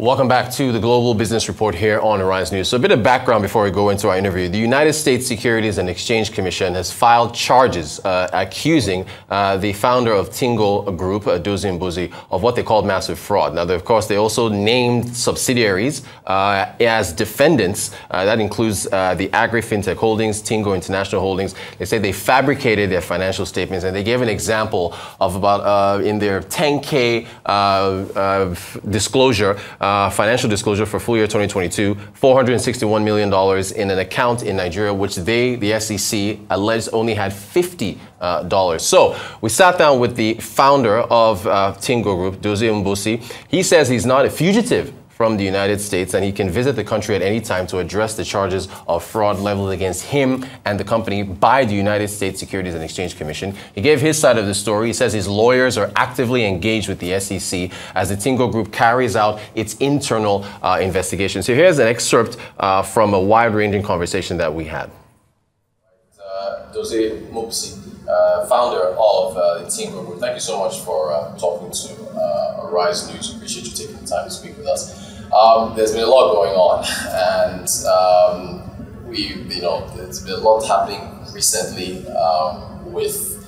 Welcome back to the Global Business Report here on Arise News. So a bit of background before we go into our interview. The United States Securities and Exchange Commission has filed charges accusing the founder of Tingo Group, Dozy Mmobuosi, of what they called massive fraud. Now, of course, they also named subsidiaries as defendants. That includes the Agri-Fintech Holdings, Tingo International Holdings. They say they fabricated their financial statements, and they gave an example of about in their 10K disclosure, financial disclosure for full year 2022, $461 million in an account in Nigeria, which they, the SEC, alleged only had $50. So we sat down with the founder of Tingo Group, Dozy Mmobuosi. He says he's not a fugitive from the United States, and he can visit the country at any time to address the charges of fraud leveled against him and the company by the United States Securities and Exchange Commission. He gave his side of the story. He says his lawyers are actively engaged with the SEC as the Tingo Group carries out its internal investigation. So here's an excerpt from a wide-ranging conversation that we had. Dozy Mmobuosi, founder of the Tingo Group, thank you so much for talking to Arise News. Appreciate you taking the time to speak with us. There's been a lot going on, and there's been a lot happening recently with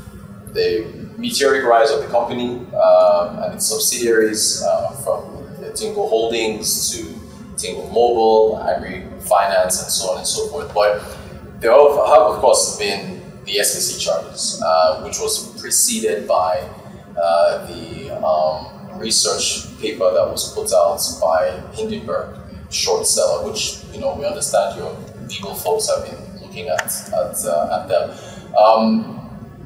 the meteoric rise of the company and its subsidiaries, from Tingo Holdings to Tingo Mobile, Agri-Finance, and so on and so forth. But there have, of course, been the SEC charges, which was preceded by the research paper that was put out by Hindenburg, the short seller, which we understand your legal folks have been looking at them.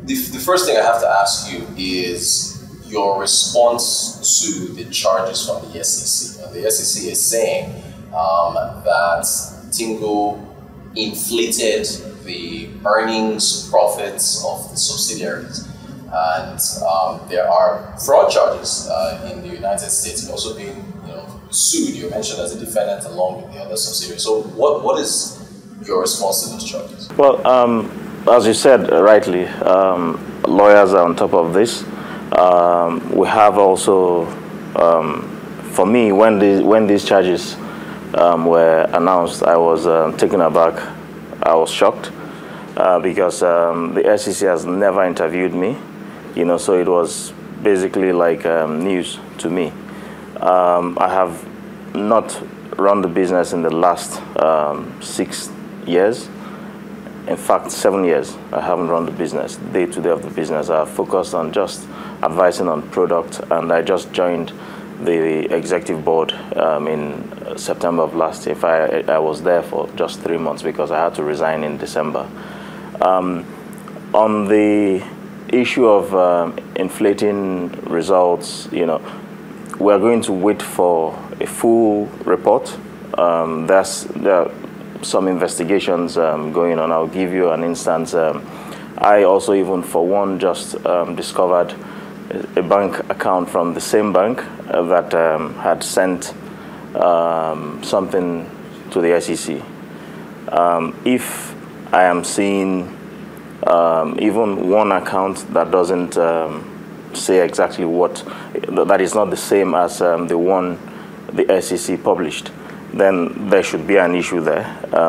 The first thing I have to ask you is your response to the charges from the SEC. Now, the SEC is saying that Tingo inflated the earnings, profits of the subsidiaries. And there are fraud charges in the United States. You're also being sued. You're mentioned as a defendant along with the other subsidiaries. So what is your response to those charges? Well, as you said rightly, lawyers are on top of this. We have also, for me, when these charges were announced, I was taken aback. I was shocked because the SEC has never interviewed me. So it was basically like news to me. I have not run the business in the last 6 years. In fact, 7 years, I haven't run the business, day-to-day of the business. I focused on just advising on product, and I just joined the executive board in September of last year. I was there for just 3 months because I had to resign in December. On the issue of inflating results, we're going to wait for a full report. There are some investigations going on. I'll give you an instance. I also, even for one, just discovered a bank account from the same bank that had sent something to the SEC. If I am seeing even one account that doesn't say exactly what, that is not the same as the one the SEC published, then there should be an issue there.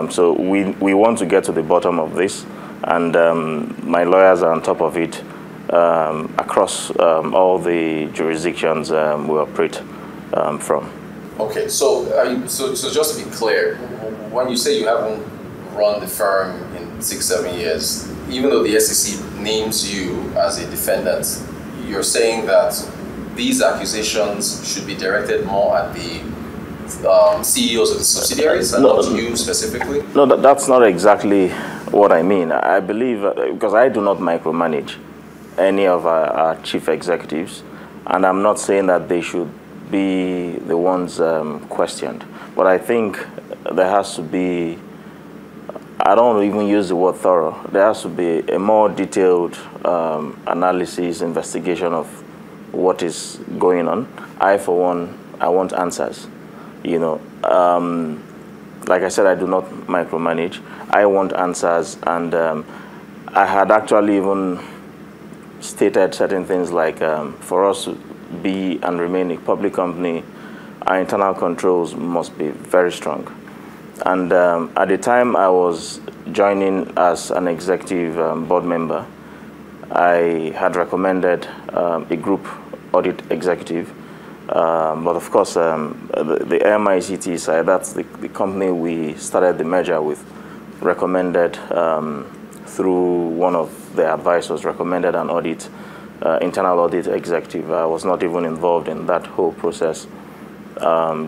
So we want to get to the bottom of this, and my lawyers are on top of it across all the jurisdictions we operate from. Okay, so just to be clear, when you say you haven't run the firm in 6-7 years, even though the SEC names you as a defendant, you're saying that these accusations should be directed more at the CEOs of the subsidiaries and not you specifically? No, that's not exactly what I mean. I believe, because I do not micromanage any of our chief executives, and I'm not saying that they should be the ones questioned, but I think there has to be, I don't even use the word thorough, there has to be a more detailed analysis, investigation of what is going on. I, for one, I want answers. Like I said, I do not micromanage. I want answers, and I had actually even stated certain things like for us to be and remain a public company, our internal controls must be very strong. And at the time I was joining as an executive board member, I had recommended a group audit executive. But of course, the MICT side, that's the company we started the merger with, recommended through one of the advisors, recommended an audit, internal audit executive. I was not even involved in that whole process.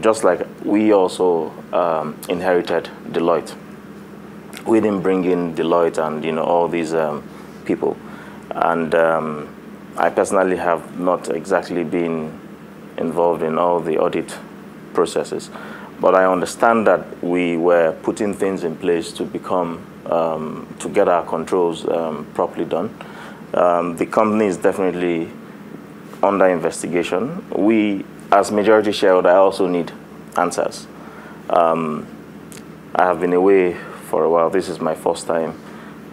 Just like we also inherited Deloitte. We didn't bring in Deloitte and all these people. And I personally have not exactly been involved in all the audit processes, but I understand that we were putting things in place to become to get our controls properly done. The company is definitely under investigation. We, as majority shareholder, I also need answers. I have been away for a while. This is my first time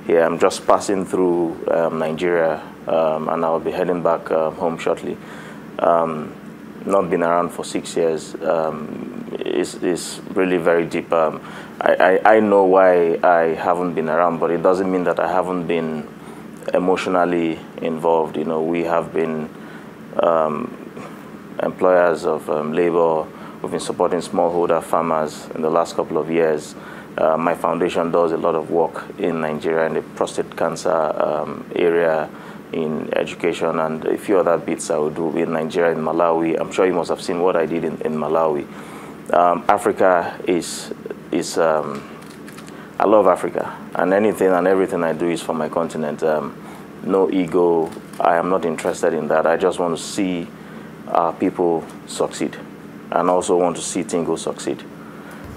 here. I'm just passing through Nigeria, and I'll be heading back home shortly. Not been around for 6 years. It's really very deep. I know why I haven't been around, but it doesn't mean that I haven't been emotionally involved. We have been employers of labor. We've been supporting smallholder farmers in the last couple of years. My foundation does a lot of work in Nigeria in the prostate cancer area, in education, and a few other bits I would do in Nigeria, in Malawi. I'm sure you must have seen what I did in Malawi. Africa is I love Africa, and anything and everything I do is for my continent. No ego. I am not interested in that. I just want to see our people succeed, and also want to see Tingo succeed.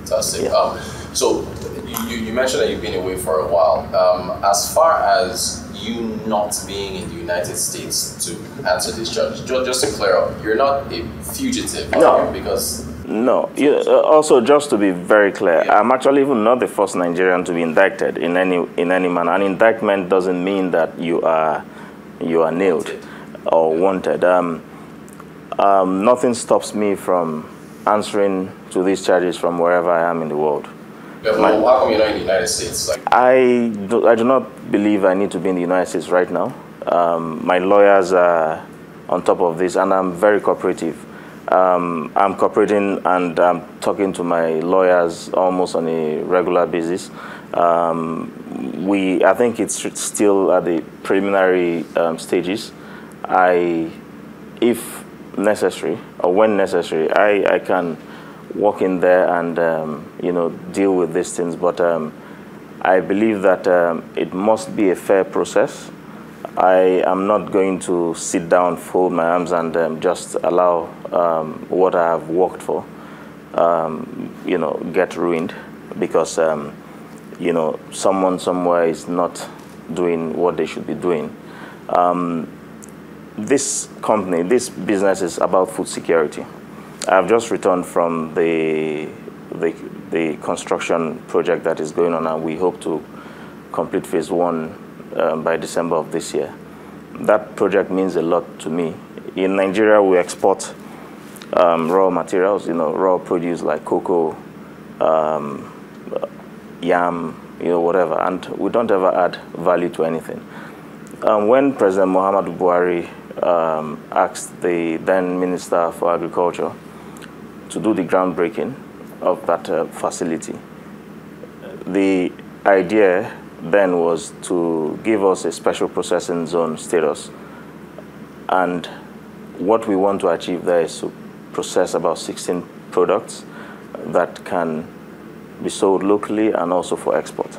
Fantastic. Yeah. So you mentioned that you've been away for a while. As far as you not being in the United States to answer this charge, just to clear up, you're not a fugitive, no, because no. Also, just to be very clear, yeah, I'm actually even not the first Nigerian to be indicted in any manner. An indictment doesn't mean that you are nailed or wanted. Nothing stops me from answering to these charges from wherever I am in the world. Yeah, well, how come you're not in the United States? I do not believe I need to be in the United States right now. My lawyers are on top of this, and I'm very cooperative. I'm cooperating, and I'm talking to my lawyers almost on a regular basis. I think it's still at the preliminary stages. If necessary, or when necessary, I can walk in there and deal with these things. But I believe that it must be a fair process. I am not going to sit down, fold my arms, and just allow what I have worked for, get ruined because someone somewhere is not doing what they should be doing. This company, this business is about food security. I've just returned from the construction project that is going on, and we hope to complete phase 1 by December of this year. That project means a lot to me. In Nigeria, we export raw materials, raw produce like cocoa, yam, whatever, and we don't ever add value to anything. When President Muhammadu Buhari asked the then Minister for Agriculture to do the groundbreaking of that facility, the idea then was to give us a special processing zone status. And what we want to achieve there is to process about 16 products that can be sold locally and also for export.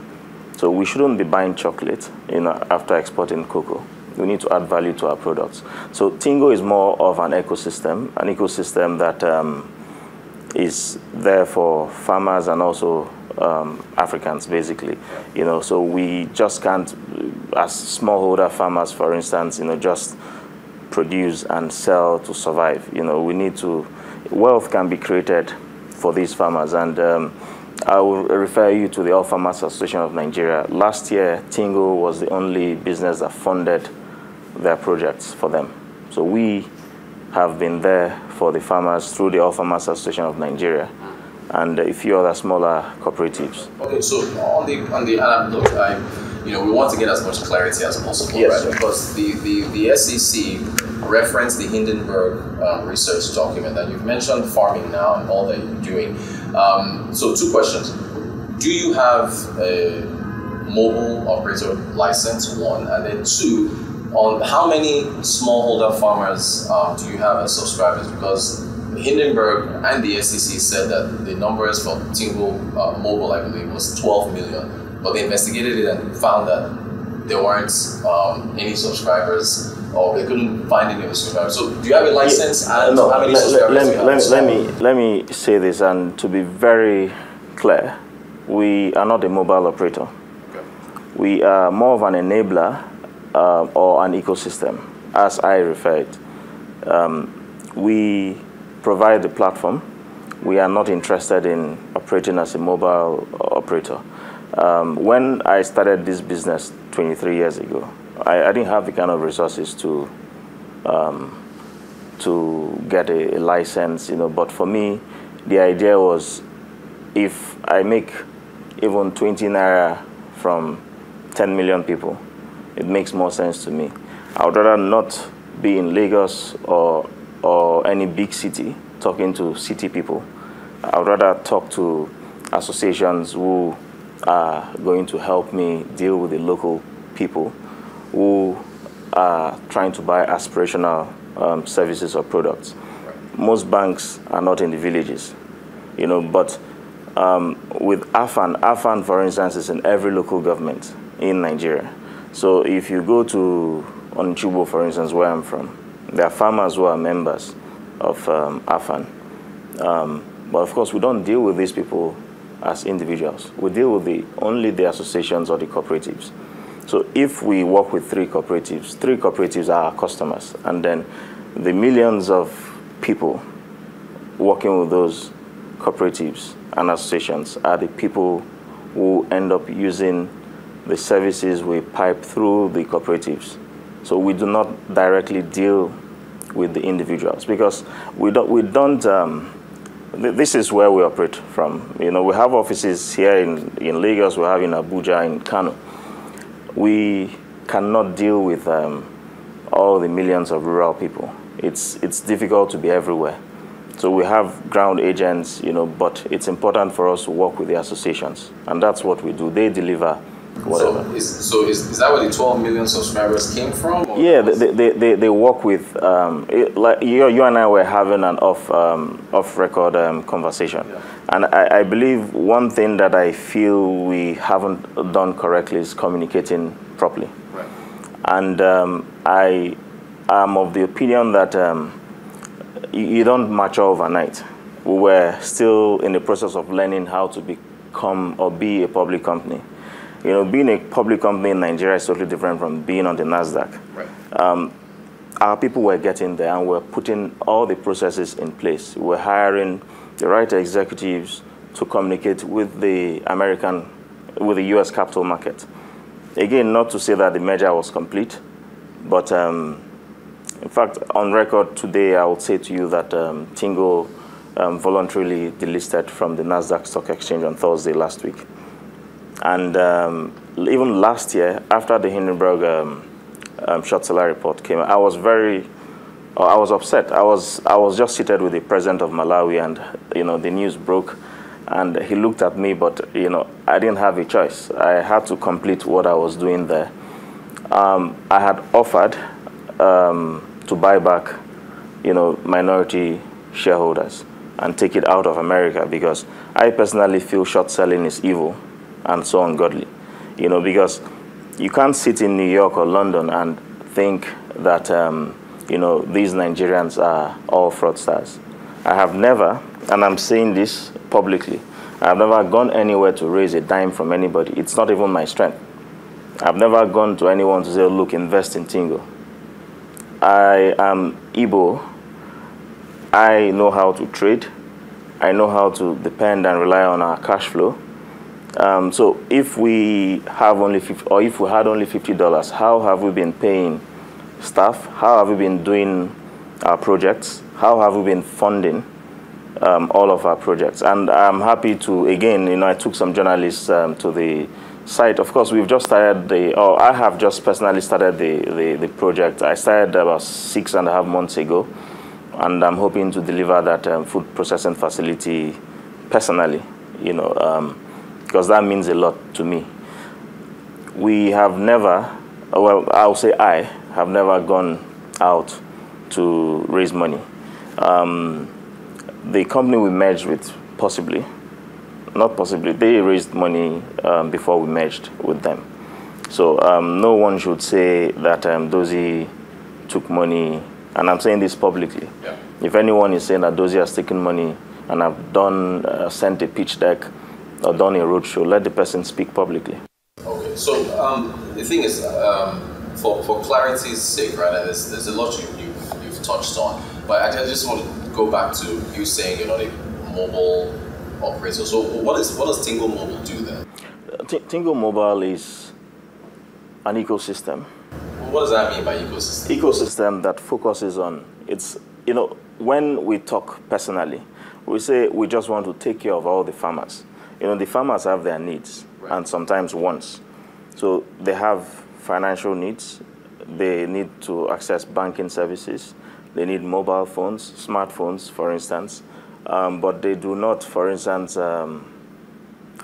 So we shouldn't be buying chocolate after exporting cocoa. We need to add value to our products. So Tingo is more of an ecosystem that is there for farmers and also Africans, basically. So we just can't, as smallholder farmers, for instance, just produce and sell to survive. We need to, wealth can be created for these farmers. And I will refer you to the All Farmers Association of Nigeria. Last year, Tingo was the only business that funded their projects for them. So we have been there for for the farmers through the All Farmers Association of Nigeria and a few other smaller cooperatives. Okay, so on the look, we want to get as much clarity as possible, yes, right? Because the SEC referenced the Hindenburg research document, and you've mentioned farming now and all that you're doing. So 2 questions. Do you have a mobile operator license, 1, and then 2, on how many smallholder farmers do you have as subscribers? Because Hindenburg and the SEC said that the numbers for Tingo Mobile, I believe, was 12 million, but they investigated it and found that there weren't any subscribers, or they couldn't find any of the subscribers. So do you have a license, and no, how many subscribers do you have? Let me say this, and to be very clear, we are not a mobile operator. Okay. We are more of an enabler or an ecosystem, as I refer it. We provide the platform. We are not interested in operating as a mobile operator. When I started this business 23 years ago, I didn't have the kind of resources to get a license, but for me, the idea was, if I make even 20 naira from 10 million people, it makes more sense to me. I would rather not be in Lagos or any big city talking to city people. I would rather talk to associations who are going to help me deal with the local people who are trying to buy aspirational services or products. Most banks are not in the villages, but with AFAN, for instance, is in every local government in Nigeria. So if you go to Onitshubo, for instance, where I'm from, there are farmers who are members of AFAN. But of course, we don't deal with these people as individuals. We deal with only the associations or the cooperatives. So if we work with 3 cooperatives are our customers. And then the millions of people working with those cooperatives and associations are the people who end up using the services we pipe through the cooperatives. So we do not directly deal with the individuals, because we don't this is where we operate from. We have offices here in Lagos, we have in Abuja, in Kano. We cannot deal with all the millions of rural people. It's difficult to be everywhere. So we have ground agents, but it's important for us to work with the associations, and that's what we do. They deliver whatever. So is that where the 12 million subscribers came from? Or? Yeah, they work with, like you and I were having an off-record conversation. Yeah. And I believe one thing that I feel we haven't done correctly is communicating properly. Right. And I am of the opinion that you don't mature overnight. We were still in the process of learning how to become or be a public company. Being a public company in Nigeria is totally different from being on the NASDAQ. Right. Our people were getting there, and we're putting all the processes in place. We're hiring the right executives to communicate with the US capital market. Again, not to say that the merger was complete, but in fact, on record today, I would say to you that Tingo voluntarily delisted from the NASDAQ stock exchange on Thursday last week. And even last year, after the Hindenburg short seller report came, I was upset. I was just seated with the president of Malawi, and the news broke, and he looked at me, but I didn't have a choice. I had to complete what I was doing there. I had offered to buy back, minority shareholders and take it out of America, because I personally feel short selling is evil and so ungodly, because you can't sit in New York or London and think that, these Nigerians are all fraudsters. I have never, and I'm saying this publicly, I've never gone anywhere to raise a dime from anybody. It's not even my strength. I've never gone to anyone to say, look, invest in Tingo. I am Igbo. I know how to trade. I know how to depend and rely on our cash flow. So if we have only if we had only $50, how have we been paying staff? How have we been doing our projects? How have we been funding all of our projects? And I'm happy to, again, I took some journalists to the site. Of course, we've just started I have just personally started the project. I started about 6.5 months ago, and I'm hoping to deliver that food processing facility personally, because that means a lot to me. We have never, well, I'll say I have never gone out to raise money. The company we merged with, not possibly, they raised money before we merged with them. So no one should say that Dozy took money, and I'm saying this publicly. Yeah. If anyone is saying that Dozy has taken money and have sent a pitch deck or done a roadshow, let the person speak publicly. Okay, so the thing is, for clarity's sake, right, and there's a lot you've touched on, but I just want to go back to you saying you're not a mobile operator. So what does Tingo Mobile do then? Tingo Mobile is an ecosystem. What does that mean by ecosystem? Ecosystem that focuses on, when we talk personally, we say we just want to take care of all the farmers. The farmers have their needs, right, and sometimes wants. So they have financial needs. They need to access banking services. They need mobile phones, smartphones, for instance. But they do not, for instance,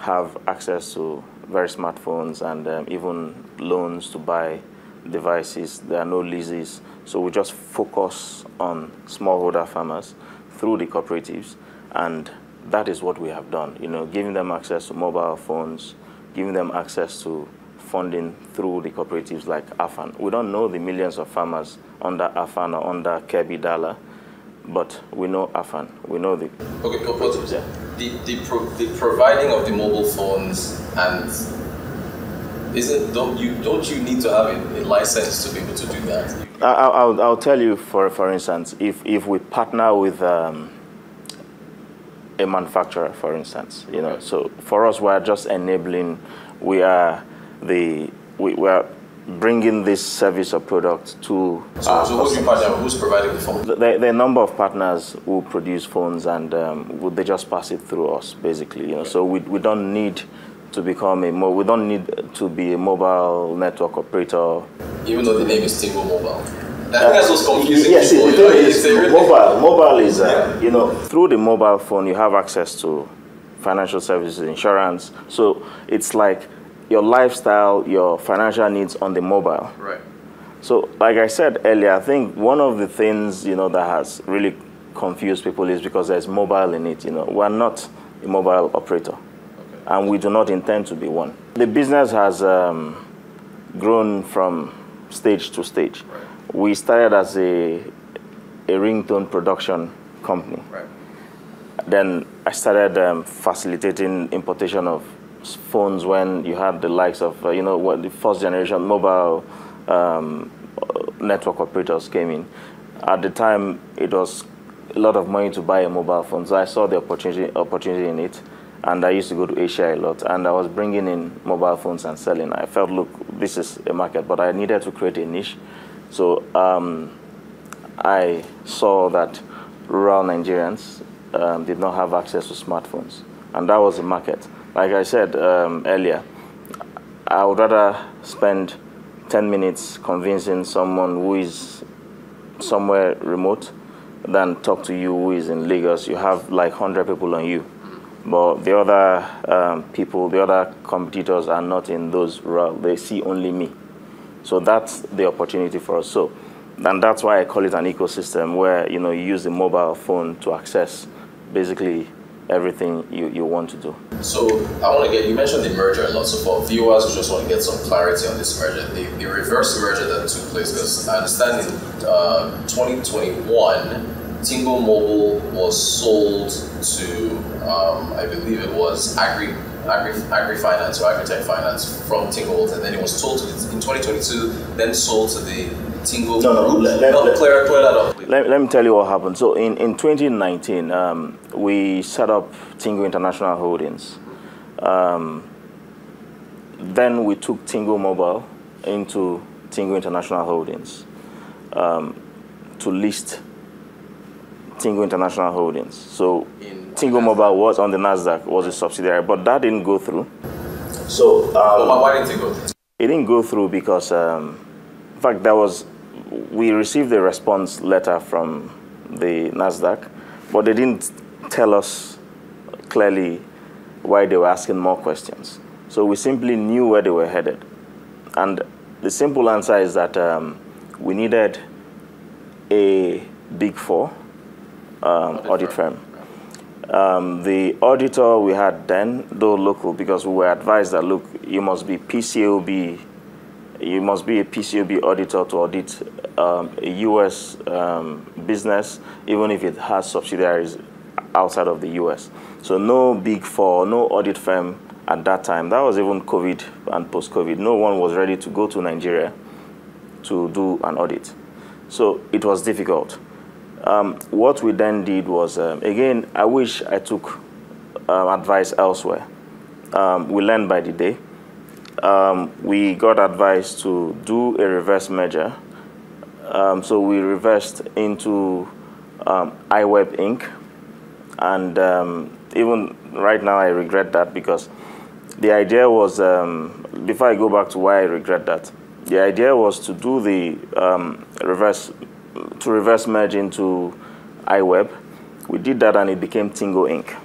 have access to very smartphones and even loans to buy devices. There are no leases. So we just focus on smallholder farmers through the cooperatives, and that is what we have done, giving them access to mobile phones, giving them access to funding through the cooperatives like AFAN. We don't know the millions of farmers under AFAN or under Kirby Dala, but we know AFAN. We know the... Okay, but yeah, the providing of the mobile phones, and don't you need to have a license to be able to do that? I'll tell you, for instance, if we partner with a manufacturer, for instance, okay, so for us, we are just enabling. We are bringing this service or product to. So who's your partner? Who's providing the phone? There are a number of partners who produce phones, and they just pass it through us, basically. Okay. So we don't need to become we don't need to be a mobile network operator. Even though the name is Tingo Mobile. I think that's what's confusing. Yes, people. it is. Mobile is, through the mobile phone, you have access to financial services, insurance. So it's like your lifestyle, your financial needs on the mobile. Right. So like I said earlier, I think one of the things, that has really confused people is because there's mobile in it. We're not a mobile operator. Okay. And we do not intend to be one. The business has grown from stage to stage. Right. We started as a ringtone production company. Right. Then I started facilitating importation of phones when you had the likes of, the first generation mobile network operators came in. At the time, it was a lot of money to buy a mobile phone, so I saw the opportunity in it, and I used to go to Asia a lot, and I was bringing in mobile phones and selling. I felt, look, this is a market, but I needed to create a niche. So I saw that rural Nigerians did not have access to smartphones, and that was the market. Like I said earlier, I would rather spend 10 minutes convincing someone who is somewhere remote than talk to you who is in Lagos. You have like 100 people on you, but the other people, the other competitors are not in those rural. They see only me. So that's the opportunity for us. So, and that's why I call it an ecosystem where, you use the mobile phone to access basically everything you want to do. So I want to you mentioned the merger a lot. So for viewers who just want to get some clarity on this merger, the reverse merger that took place, because I understand in 2021, Tingo Mobile was sold to, I believe it was Agri-Finance or Agritech Finance from Tingo, and then it was sold to, in 2022, then sold to the Tingo Group. Clear that up, please. Let me tell you what happened. So in 2019, we set up Tingo International Holdings. Then we took Tingo Mobile into Tingo International Holdings to list Tingo International Holdings. So Tingo Mobile was on the NASDAQ, was a subsidiary, but that didn't go through. So why didn't it go through? It didn't go through because, in fact, we received a response letter from the NASDAQ, but they didn't tell us clearly why they were asking more questions. So we simply knew where they were headed. And the simple answer is that we needed a Big Four audit firm. The auditor we had then, though local, because we were advised that, look, you must be PCOB, you must be a PCOB auditor to audit a U.S. Business, even if it has subsidiaries outside of the U.S. So no Big Four, no audit firm at that time. That was even COVID and post-COVID. No one was ready to go to Nigeria to do an audit. So it was difficult. What we then did was, again, I wish I took advice elsewhere. We learned by the day. We got advice to do a reverse merger. So we reversed into iWeb Inc. And even right now, I regret that because the idea was, before I go back to why I regret that, the idea was to do the reverse merge into iWeb. We did that and it became Tingo Inc.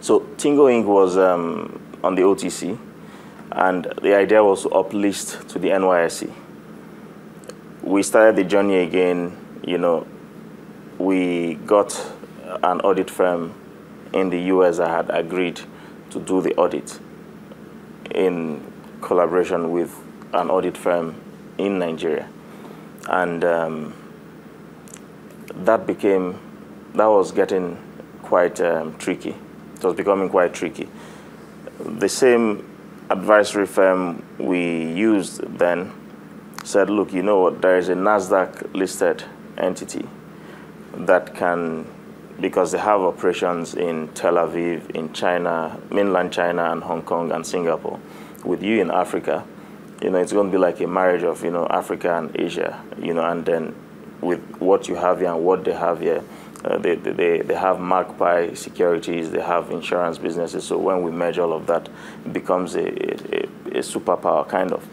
So Tingo Inc. was on the OTC, and the idea was to uplist to the NYSE. We started the journey again. You know, we got an audit firm in the US that had agreed to do the audit in collaboration with an audit firm in Nigeria. And that was getting quite tricky. It was becoming quite tricky. The same advisory firm we used then said, look, you know what, there is a NASDAQ listed entity that can, because they have operations in Tel Aviv, in China, mainland China, and Hong Kong and Singapore. With you in Africa, you know, it's going to be like a marriage of, you know, Africa and Asia, you know, and then with what you have here and what they have here, they have Magpie Securities, they have insurance businesses. So when we merge all of that, it becomes a superpower, kind of.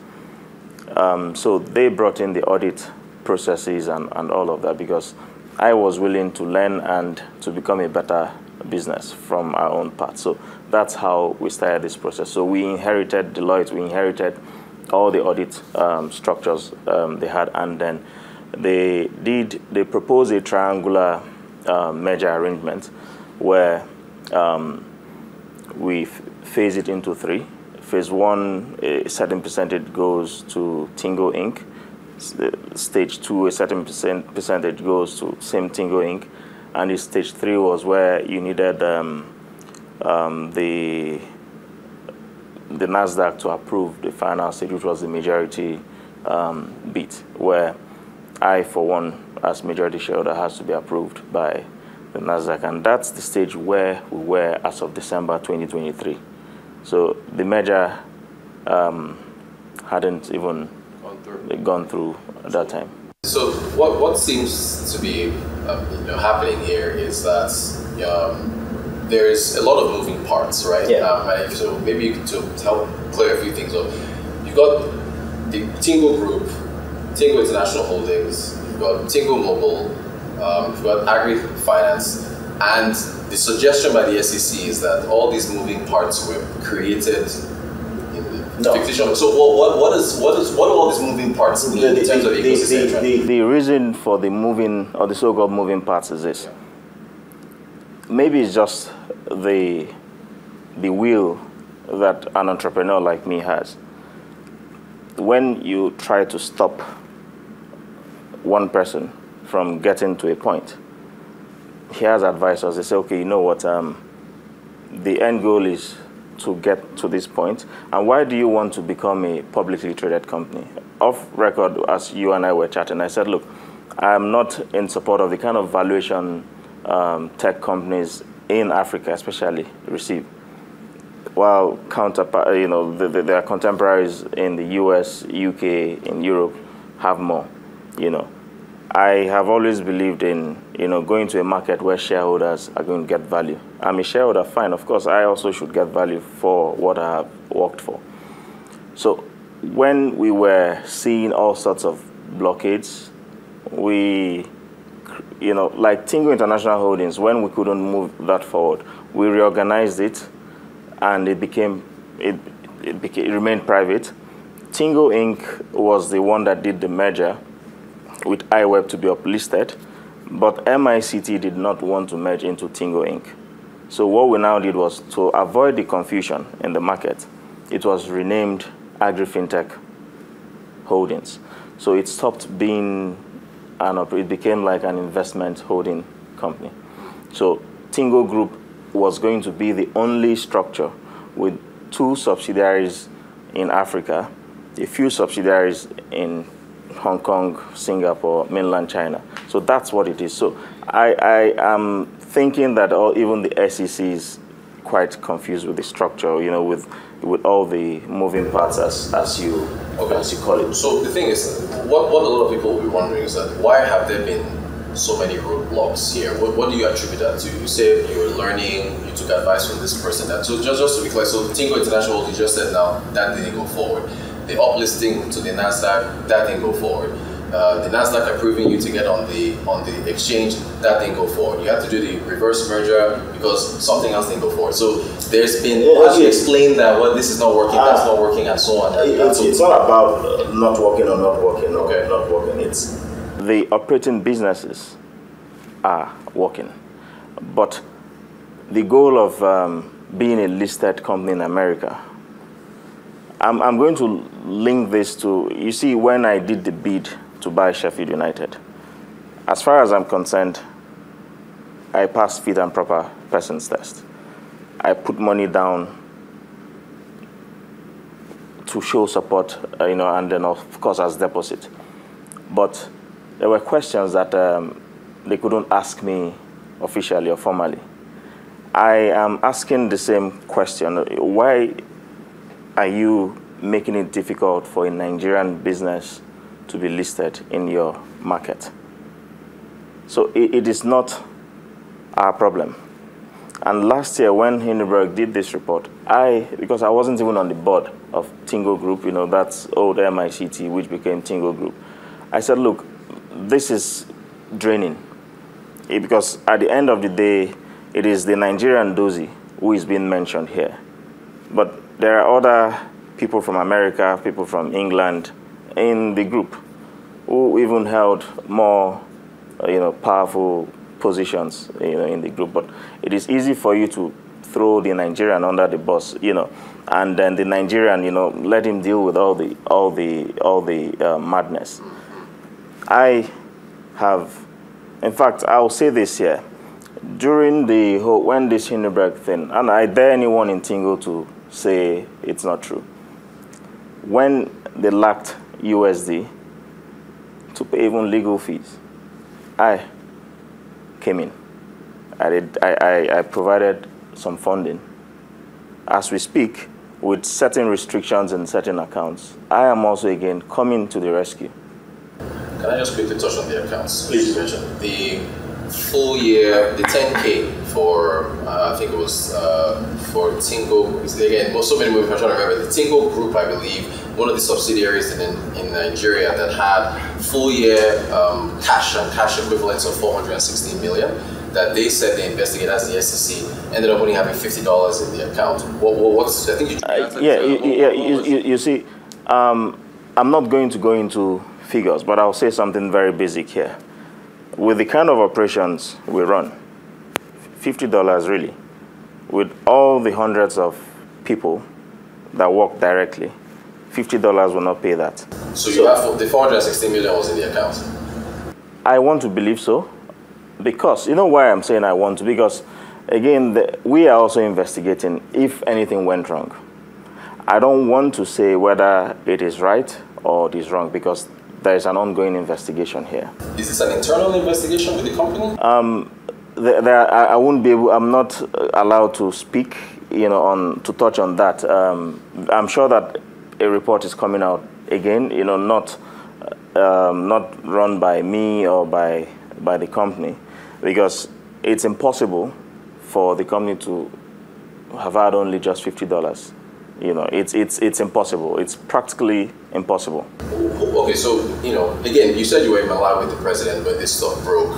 So they brought in the audit processes and all of that because I was willing to learn and to become a better business from our own part. So that's how we started this process. So we inherited Deloitte, we inherited all the audit structures they had, and then they proposed a triangular merger arrangement where we phase it into three. Phase one, a certain percentage goes to Tingo Inc. Stage two, a certain percentage goes to same Tingo Inc. And the stage three was where you needed the NASDAQ to approve the final stage, which was the majority bit, where I, for one, as majority shareholder, has to be approved by the NASDAQ. And that's the stage where we were as of December 2023. So the merger hadn't even gone through at that time. So what seems to be happening here is that there's a lot of moving parts, right? Yeah. So maybe to help clear a few things up, you've got the Tingo Group, Tingo International Holdings, you've got Tingo Mobile, you've got Agri Finance, and the suggestion by the SEC is that all these moving parts were created in the fictitious. So what do all these moving parts mean in terms of the ecosystem? The reason for the moving, or the so-called moving parts, is this. Maybe it's just the will that an entrepreneur like me has. When you try to stop one person from getting to a point, he has advisors. They say, okay, you know what, the end goal is to get to this point, and why do you want to become a publicly traded company? Off record, as you and I were chatting, I said, look, I'm not in support of the kind of valuation tech companies in Africa especially receive, while their contemporaries in the US, UK, in Europe have more. I have always believed in, going to a market where shareholders are going to get value. I'm a shareholder, fine. Of course, I also should get value for what I have worked for. So when we were seeing all sorts of blockades, we, like Tingo International Holdings, when we couldn't move that forward, we reorganized it, and it remained private. Tingo Inc. was the one that did the merger with iWeb to be uplisted, but MICT did not want to merge into Tingo Inc. So what we now did was, to avoid the confusion in the market, it was renamed AgriFintech Holdings. So it stopped being it became like an investment holding company. So Tingo Group was going to be the only structure with 2 subsidiaries in Africa, a few subsidiaries in Hong Kong, Singapore, mainland China. So that's what it is. So I am thinking that even the SEC is quite confused with the structure, with all the moving parts as you call it. So the thing is, what a lot of people will be wondering is that why have there been so many roadblocks here? What do you attribute that to? You said you were learning, you took advice from this person. So just to be clear, so Tingo International, you just said now that didn't go forward. The uplisting to the NASDAQ, that didn't go forward. The NASDAQ approving you to get on the exchange, that didn't go forward. You had to do the reverse merger because something else didn't go forward. So there's been, as you explained that, well, this is not working, that's not working, and so on. It's not about not working or not working, okay, not working. It's the operating businesses are working, but the goal of being a listed company in America, I'm going to link this to, you see, when I did the bid to buy Sheffield United, as far as I'm concerned, I passed fit and proper persons test. I put money down to show support, and then of course as deposit. But there were questions that they couldn't ask me officially or formally. I am asking the same question. Why are you making it difficult for a Nigerian business to be listed in your market? So it is not our problem. And last year when Hindenburg did this report, because I wasn't even on the board of Tingo Group, that's old MICT, which became Tingo Group, I said, look, this is draining. Because at the end of the day, it is the Nigerian Dozy who is being mentioned here. But there are other people from America, people from England in the group who even held more, powerful positions, in the group. But it is easy for you to throw the Nigerian under the bus, and then the Nigerian, let him deal with all the madness. I have, in fact, I'll say this here. During when this Hindenburg thing, and I dare anyone in Tingo to say it's not true. When they lacked USD to pay even legal fees, I came in. I provided some funding. As we speak, with certain restrictions and certain accounts, I am also again coming to the rescue. Can I just quickly touch on the accounts? Please mention the full year, the 10K for, I think it was for Tingo, again, so many movies I'm trying to remember, the Tingo Group, I believe, one of the subsidiaries in Nigeria that had full year cash and cash equivalents of 416 million that they said they investigated as the SEC ended up only having $50 in the account. What's, I think you see, I'm not going to go into figures, but I'll say something very basic here. With the kind of operations we run, $50 really, with all the hundreds of people that work directly, $50 will not pay that. So you have the 416 million was in the account? I want to believe so, because, you know why I'm saying I want to? Because, again, we are also investigating if anything went wrong. I don't want to say whether it is right or it is wrong, because there is an ongoing investigation here. Is this an internal investigation with the company? I won't be able, I'm not allowed to speak, to touch on that. I'm sure that a report is coming out again, not not run by me or by the company, because it's impossible for the company to have had only just $50. You know, it's impossible. It's practically impossible. Okay, so, you know, again, you said you were in Malawi with the president, but this stuff broke.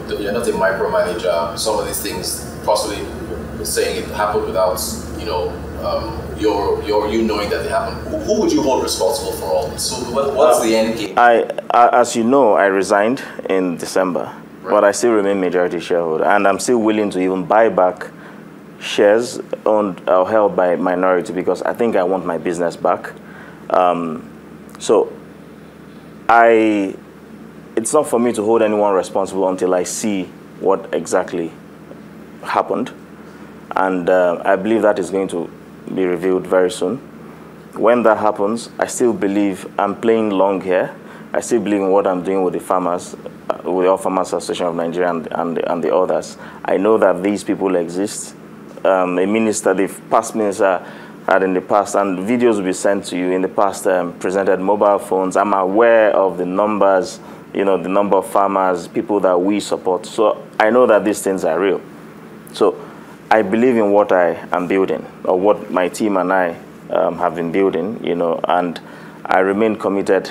You're not a micromanager. Some of these things, possibly saying it happened without, you know, you knowing that they happened. Who would you hold responsible for all this? So what's the end game? As you know, I resigned in December, right, but I still remain majority shareholder, and I'm still willing to even buy back shares owned or held by minority, because I think I want my business back. So it's not for me to hold anyone responsible until I see what exactly happened. And I believe that is going to be revealed very soon. When that happens, I still believe I'm playing long here. I still believe in what I'm doing with the farmers, with the All Farmers Association of Nigeria and the others. I know that these people exist. A minister, the past minister, had in the past, and videos will be sent to you in the past, presented mobile phones. I'm aware of the numbers, you know, the number of farmers, people that we support. So I know that these things are real. So I believe in what I am building, or what my team and I have been building, you know, and I remain committed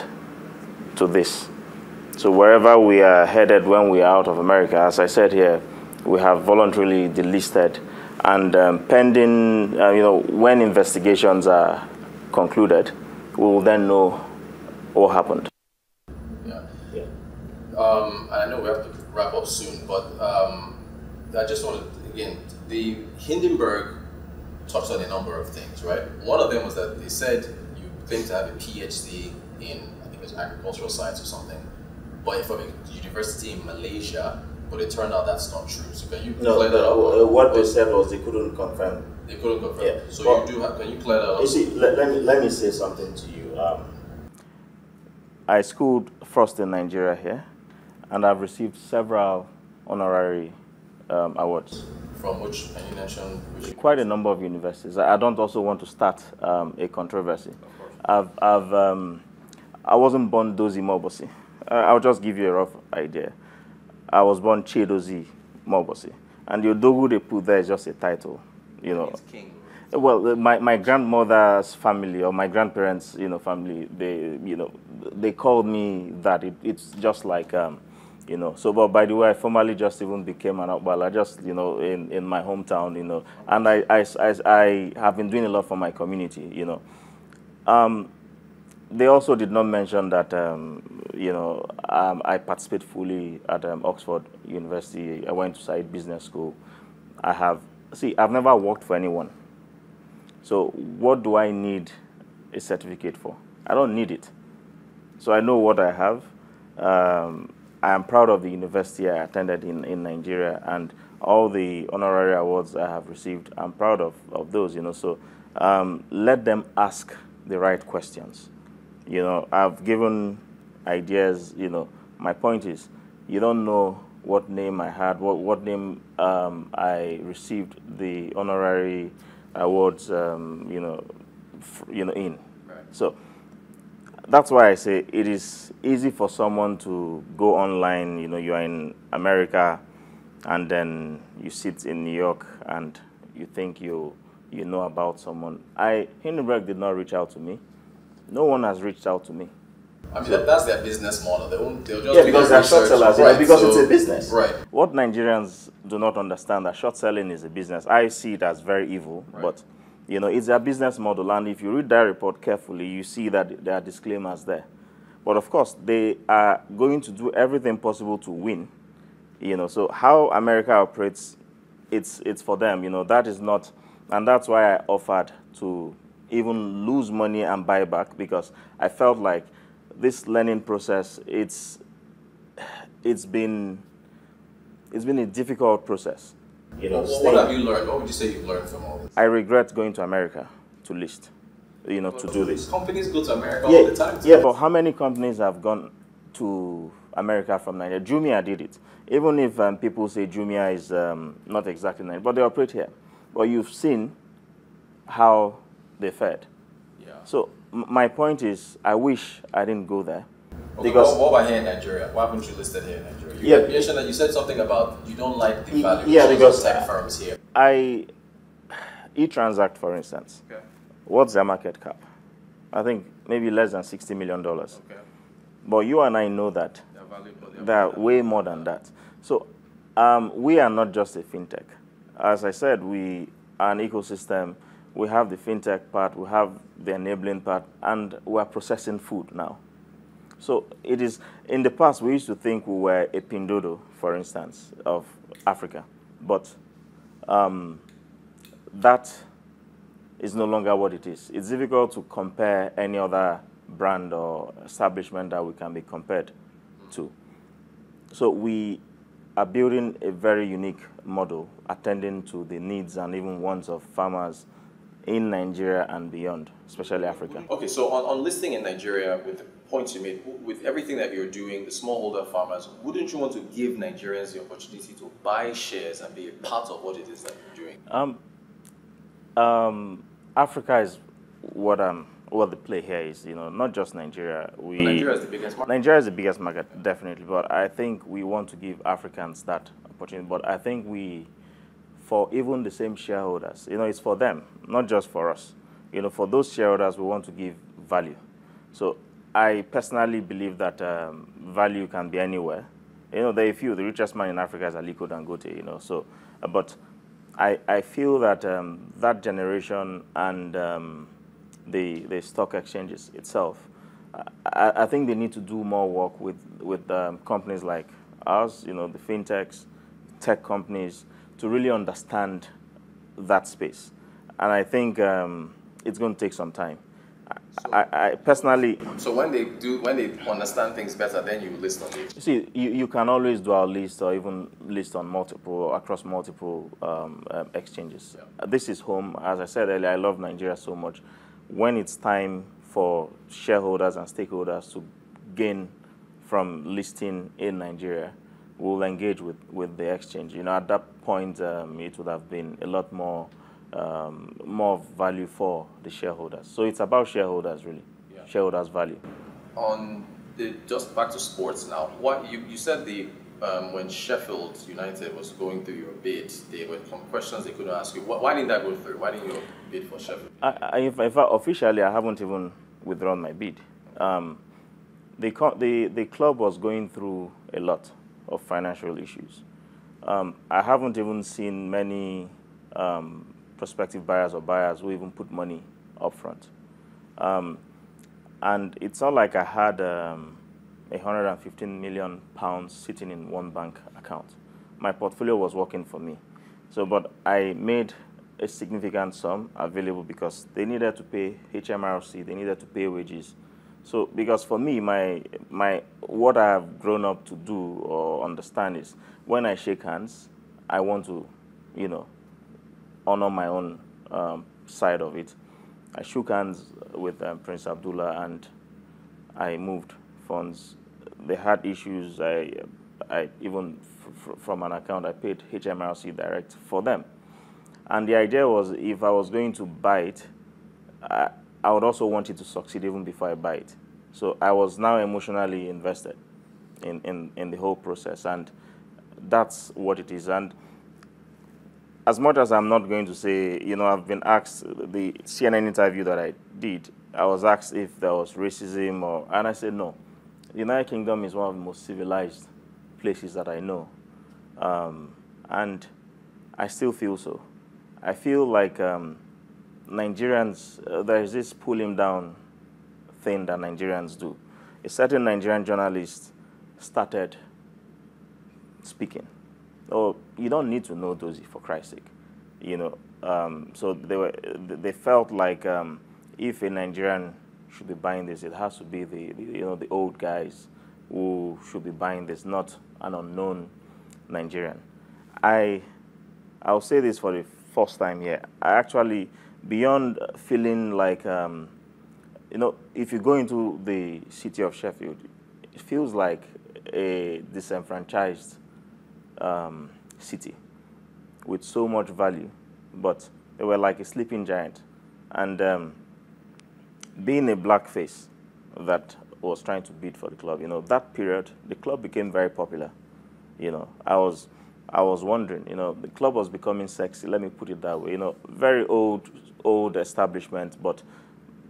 to this. So wherever we are headed when we are out of America, as I said here, we have voluntarily delisted, and pending, you know, when investigations are concluded, we will then know what happened. Yeah. I know we have to wrap up soon, but I just want to, again, the Hindenburg touched on a number of things, right? One of them was that they said you claim to have a PhD in, I think it was agricultural science or something, but from a university in Malaysia, but it turned out that's not true. So can you clear that up? What they said was they couldn't confirm. They couldn't confirm. Yeah. So well, you do have, can you clear that up? You see, let me say something to you. I schooled first in Nigeria here, and I've received several honorary awards. From which, can you mention which? Quite a number of universities. I don't also want to start a controversy. I wasn't born Dozy Mmobuosi. I'll just give you a rough idea. I was born Dozy Mmobuosi, and the Odogu they put there is just a title, you know. It's king. Well, my grandmother's family, or my grandparents, you know, family, they called me that. It's just like, you know. So, but by the way, I formally just even became an Okbala, just, you know, in my hometown, you know. And I have been doing a lot for my community, you know. They also did not mention that, you know, I participate fully at Oxford University. I went to Said Business School. I've never worked for anyone. So what do I need a certificate for? I don't need it. So I know what I have. I am proud of the university I attended in Nigeria, and all the honorary awards I have received. I'm proud of those, you know. So let them ask the right questions. You know, I've given ideas, you know. My point is, you don't know what name I had, what name I received the honorary awards, you know, in. Right. So that's why I say it is easy for someone to go online, you know, you are in America, and then you sit in New York and you think you know about someone. Hindenburg did not reach out to me. No one has reached out to me. I mean, that's their business model. They'll just because they're short sellers, right, because it's a business. Right. What Nigerians do not understand, that short selling is a business. I see it as very evil, right, but you know, it's their business model. And if you read that report carefully, you see that there are disclaimers there. But of course, they are going to do everything possible to win. You know, so how America operates, it's for them. You know, that is not, and that's why I offered to even lose money and buy back, because I felt like this learning process, it's been a difficult process. You know, what have you learned? What would you say you've learned from all this? I regret going to America to list, you know, to do this. Companies go to America all the time. Yeah, but how many companies have gone to America from Nigeria? Jumia did it. Even if people say Jumia is not exactly Nigeria, but they operate here. But you've seen how they fared. Yeah. So my point is, I wish I didn't go there. Okay, because what about here in Nigeria? Why haven't you listed here in Nigeria? You mentioned that you said something about you don't like the valuation of tech firms here. E-Transact, for instance. Okay. What's their market cap? I think maybe less than $60 million. Okay. But you and I know that they're way more than that. So we are not just a fintech. As I said, we are an ecosystem. We have the fintech part, we have the enabling part, and we're processing food now. So it is, in the past, we used to think we were a Pindodo, for instance, of Africa. But that is no longer what it is. It's difficult to compare any other brand or establishment that we can be compared to. So we are building a very unique model, attending to the needs and even wants of farmers in Nigeria and beyond, especially Africa. Okay, so on listing in Nigeria, with the points you made, with everything that you're doing, the smallholder farmers, wouldn't you want to give Nigerians the opportunity to buy shares and be a part of what it is that you're doing? Africa is what the play here is, not just Nigeria. Nigeria is the biggest market. Nigeria is the biggest market, definitely, but I think we want to give Africans that opportunity. But I think for even the same shareholders, it's for them, not just for us. For those shareholders, we want to give value. So I personally believe that value can be anywhere. There are a few. The richest man in Africa is Aliko Dangote, so, but I feel that that generation and the stock exchanges itself, I think they need to do more work with companies like ours, the fintechs, tech companies, to really understand that space. And I think it's going to take some time. I personally... So when they understand things better, then you list on it? You see, you can always do our list or even list on across multiple exchanges. Yeah. This is home. As I said earlier, I love Nigeria so much. When it's time for shareholders and stakeholders to gain from listing in Nigeria, we'll engage with the exchange. At that point, it would have been a lot more value for the shareholders. So it's about shareholders, really. Yeah. Shareholders' value. Just back to sports now. What you said when Sheffield United was going through your bid, there were some questions they couldn't ask you. Why didn't that go through? Why didn't you bid for Sheffield? In fact, officially, I haven't even withdrawn my bid. The club was going through a lot of financial issues. I haven't even seen many prospective buyers or buyers who even put money up front. And it's not like I had £115 million sitting in one bank account. My portfolio was working for me. But I made a significant sum available because they needed to pay HMRC, they needed to pay wages. So because for me, what I have grown up to do or understand is when I shake hands, I want to, honor my own side of it. I shook hands with Prince Abdullah and I moved funds. They had issues. I even from an account, I paid HMRC direct for them. And the idea was if I was going to buy it, I would also want it to succeed even before I buy it. So I was now emotionally invested in the whole process, and that's what it is. And as much as I'm not going to say, I've been asked, the CNN interview that I did, I was asked if there was racism, and I said no. The United Kingdom is one of the most civilized places that I know, and I still feel so. I feel like Nigerians, there is this pull him down thing that Nigerians do. A certain Nigerian journalist started speaking. Oh, you don't need to know Dozy, for Christ's sake, So they felt like if a Nigerian should be buying this, it has to be the old guys who should be buying this, not an unknown Nigerian. I'll say this for the first time here. I actually, beyond feeling like, if you go into the city of Sheffield, it feels like a disenfranchised city with so much value, but they were like a sleeping giant. And being a black face that was trying to bid for the club. You know, that period, the club became very popular. You know, I was wondering, you know, the club was becoming sexy, let me put it that way. You know, very old establishment, but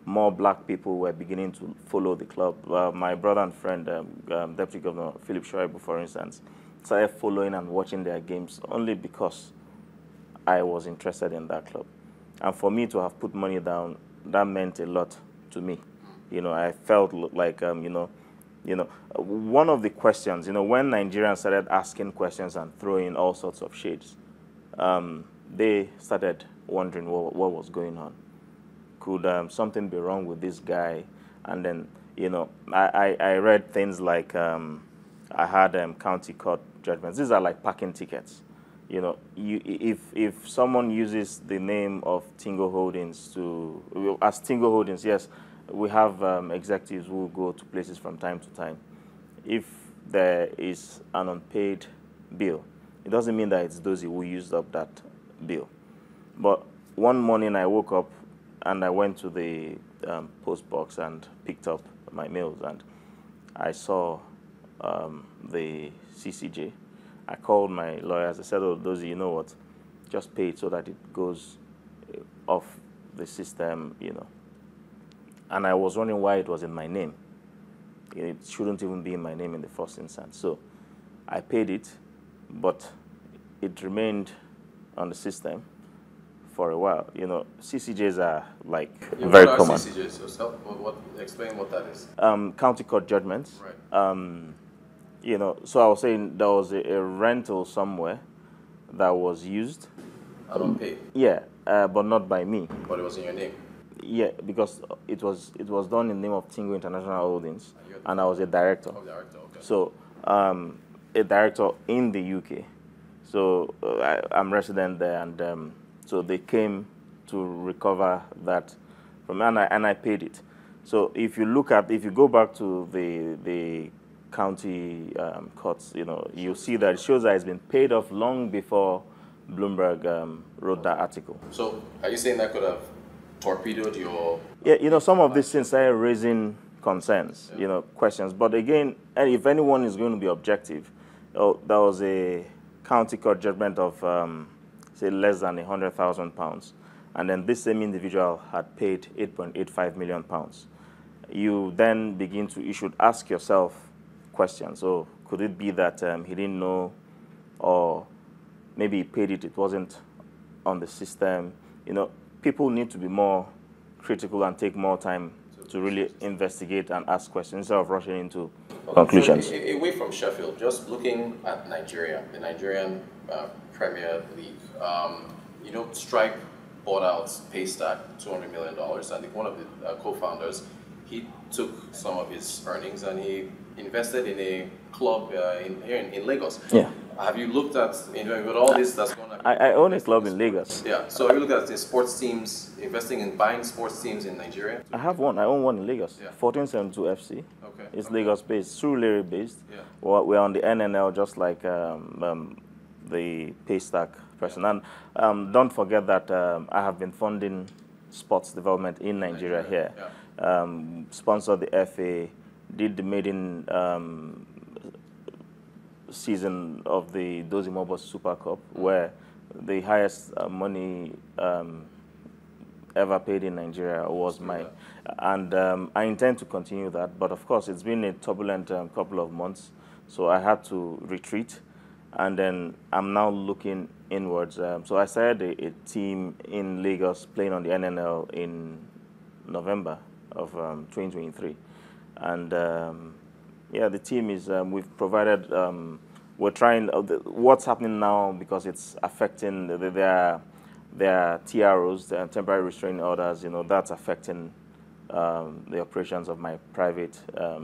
more black people were beginning to follow the club. My brother and friend, Deputy Governor Philip Shoaibu, for instance, started following and watching their games only because I was interested in that club. And for me to have put money down, that meant a lot to me. You know, I felt like, one of the questions, you know, when Nigerians started asking questions and throwing all sorts of shades, they started wondering what was going on. Could something be wrong with this guy? And then, you know, I read things like I had county court judgments. These are like parking tickets. You know, if someone uses the name of Tingo Holdings as Tingo Holdings, yes, we have executives who go to places from time to time. If there is an unpaid bill, it doesn't mean that it's Dozy who used up that bill. But one morning I woke up and I went to the post box and picked up my mails, and I saw the CCJ. I called my lawyers. I said, "Oh, Dozy, you know what? Just pay it so that it goes off the system, you know." And I was wondering why it was in my name. It shouldn't even be in my name in the first instance. So I paid it, but it remained on the system for a while. You know, CCJs are like very common. What are CCJs? So explain what that is. County court judgments. Right. You know, so I was saying there was a rental somewhere that was used. I don't pay. Yeah, but not by me. But it was in your name. Yeah, because it was done in the name of Tingo International Holdings, and I was a director. Oh, director, okay. So, a director in the UK. So I'm resident there, and so they came to recover that from me, and I paid it. So if you go back to the county courts, you know, you see that it shows that it's been paid off long before Bloomberg wrote that article. So are you saying that could have torpedoed your... Yeah, you know, some of these things started raising concerns, you know, questions. But again, if anyone is going to be objective, there was a county court judgment of, say, less than £100,000. And then this same individual had paid £8.85 million. You then you should ask yourself questions. So could it be that he didn't know, or maybe he paid it, it wasn't on the system? You know, people need to be more critical and take more time to really investigate and ask questions instead of rushing into conclusions. So away from Sheffield, just looking at Nigeria, the Nigerian Premier League, you know, Stripe bought out Paystack, $200 million. I think one of the co-founders, he took some of his earnings and he invested in a club here in Lagos. Yeah. Have you looked at, you know, with all this that's going on? I own a club in Lagos. Yeah. So have you looked at the sports teams, investing in buying sports teams in Nigeria? I have one. I own one in Lagos. Yeah. 1472 FC. Okay. It's Lagos based, Surulere based. Yeah. We're on the NNL, just like the Paystack person. And don't forget that I have been funding sports development in Nigeria here. Yeah. Sponsored the FA, did the maiden season of the Dozy Mmobuosi Super Cup, where the highest money ever paid in Nigeria was mine. And I intend to continue that, but of course it's been a turbulent couple of months, so I had to retreat, and then I'm now looking inwards. So I started a team in Lagos playing on the NNL in November of 2023. And yeah, the team is, we've provided, we're trying, what's happening now, because it's affecting their TROs, their temporary restraining orders, you know, that's affecting the operations of my private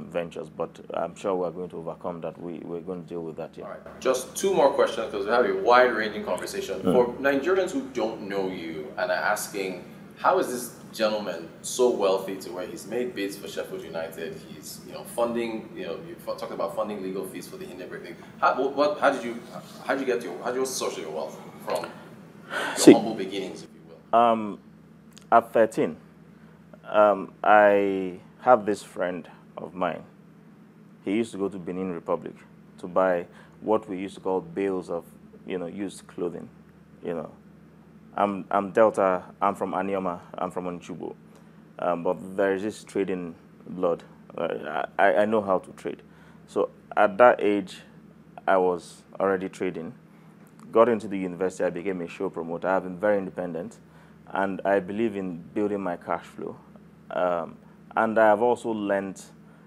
ventures. But I'm sure we're going to overcome that. We're going to deal with that, yeah. All right. Just two more questions, because we have a wide-ranging conversation. For Nigerians who don't know you and are asking, how is this gentleman so wealthy to where he's made bids for Sheffield United? He's, you know, funding. You know, you talked about funding legal fees for the Hindenburg thing. How did you source your wealth from your humble beginnings, if you will? At 13, I have this friend of mine. He used to go to Benin Republic to buy what we used to call bales of, used clothing. You know, I'm Delta. I'm from Anioma. I'm from Onchubo. But there is this trading blood. I know how to trade. So at that age, I was already trading. Got into the university. I became a show promoter. I've been very independent, and I believe in building my cash flow. And I have also learned,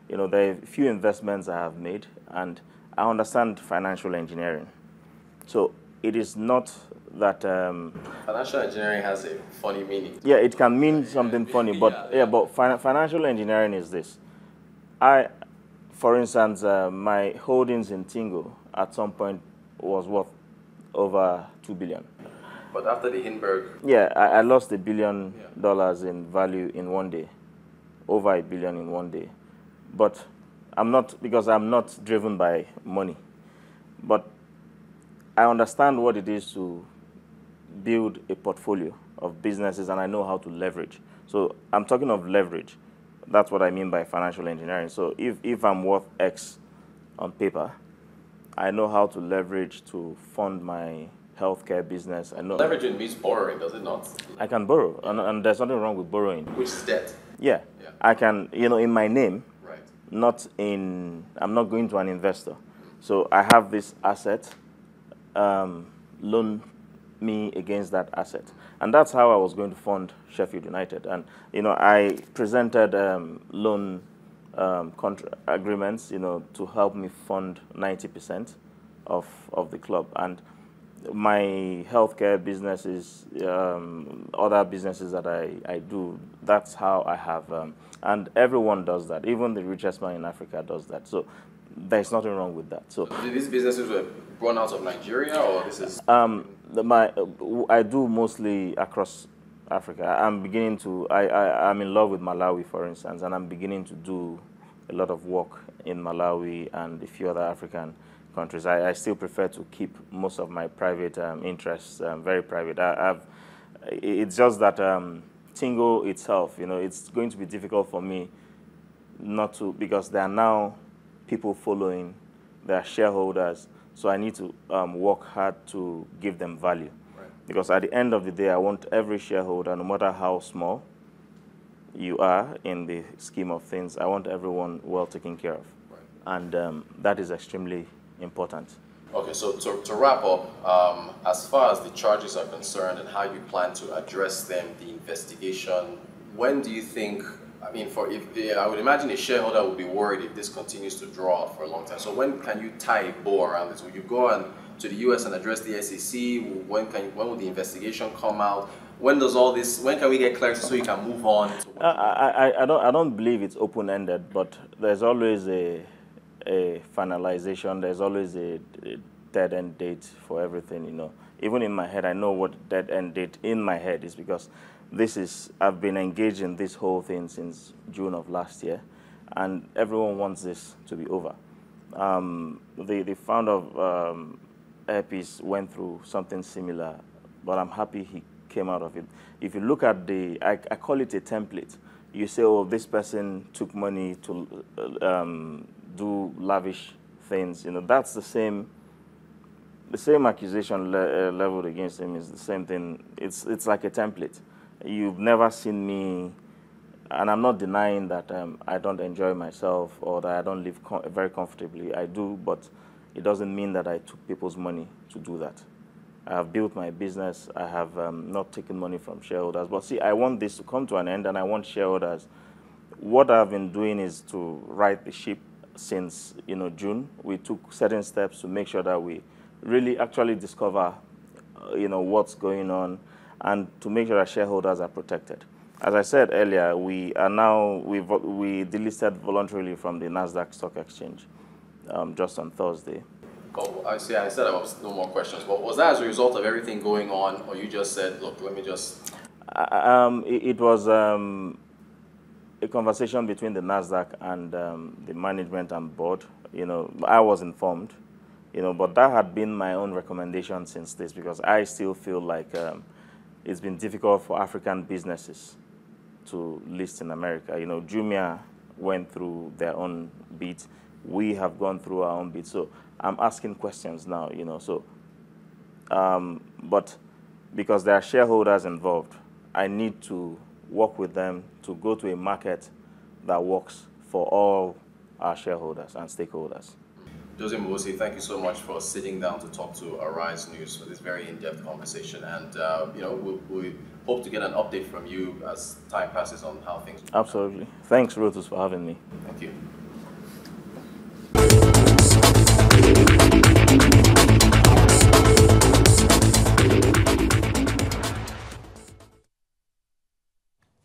there are a few investments I have made, and I understand financial engineering. So it is not that financial engineering has a funny meaning. Yeah, it can mean something funny, but financial engineering is this. For instance, my holdings in Tingo at some point was worth over 2 billion. But after the Hindenburg, I lost $1 billion in value in one day, over $1 billion in one day. But I'm not driven by money, but I understand what it is to build a portfolio of businesses, and I know how to leverage. So I'm talking of leverage. That's what I mean by financial engineering. So if I'm worth X on paper, I know how to leverage to fund my healthcare business. I know leveraging means borrowing, does it not? I can borrow, and there's nothing wrong with borrowing. Which is debt. Yeah. I can, in my name. Right. I'm not going to an investor. So I have this asset, loan me against that asset. And that's how I was going to fund Sheffield United. And, I presented loan agreements, to help me fund 90% of the club. And my healthcare businesses, other businesses that I do, that's how I have, and everyone does that. Even the richest man in Africa does that. So there's nothing wrong with that. So these businesses were born out of Nigeria, or this is? I do mostly across Africa. I'm in love with Malawi, for instance, and I'm beginning to do a lot of work in Malawi and a few other African countries. I still prefer to keep most of my private interests very private. It's just that Tingo itself, it's going to be difficult for me not to, because there are now people following, there are shareholders, so I need to work hard to give them value. Right. Because at the end of the day, I want every shareholder, no matter how small you are in the scheme of things, I want everyone well taken care of. Right. And that is extremely important. Okay, so to wrap up, as far as the charges are concerned and how you plan to address them, the investigation, when do you think, I would imagine a shareholder would be worried if this continues to draw out for a long time. So when can you tie a bow around this? Will you go to the US and address the SEC? When will the investigation come out? When can we get clarity so you can move on? I don't believe it's open-ended, but there's always a finalization. There's always a dead-end date for everything, Even in my head, I know what dead-end date in my head is, because I've been engaged in this whole thing since June of last year, and everyone wants this to be over. The founder of Airpeace went through something similar, but I'm happy he came out of it. If you look at I call it a template. You say, oh, this person took money to do lavish things. That's the same accusation leveled against him is the same thing. It's like a template. You've never seen me, and I'm not denying that I don't enjoy myself or that I don't live very comfortably. I do, but it doesn't mean that I took people's money to do that. I have built my business. I have not taken money from shareholders. But see, I want this to come to an end, and I want shareholders. What I've been doing is to right the ship since June. We took certain steps to make sure that we really actually discover what's going on, and to make sure that shareholders are protected. As I said earlier, we delisted voluntarily from the Nasdaq Stock Exchange just on Thursday. Oh, I said I was no more questions, but was that as a result of everything going on, or you just said, look, let me just... It was a conversation between the Nasdaq and the management and board. I was informed, but that had been my own recommendation since this, because I still feel like it's been difficult for African businesses to list in America. Jumia went through their own beat. We have gone through our own beat. So I'm asking questions now, you know. So, but because there are shareholders involved, I need to work with them to go to a market that works for all our shareholders and stakeholders. Dozy Mmobuosi, thank you so much for sitting down to talk to Arise News for this very in-depth conversation. And we hope to get an update from you as time passes on how things. Absolutely. Thanks, Rotus, for having me. Thank you.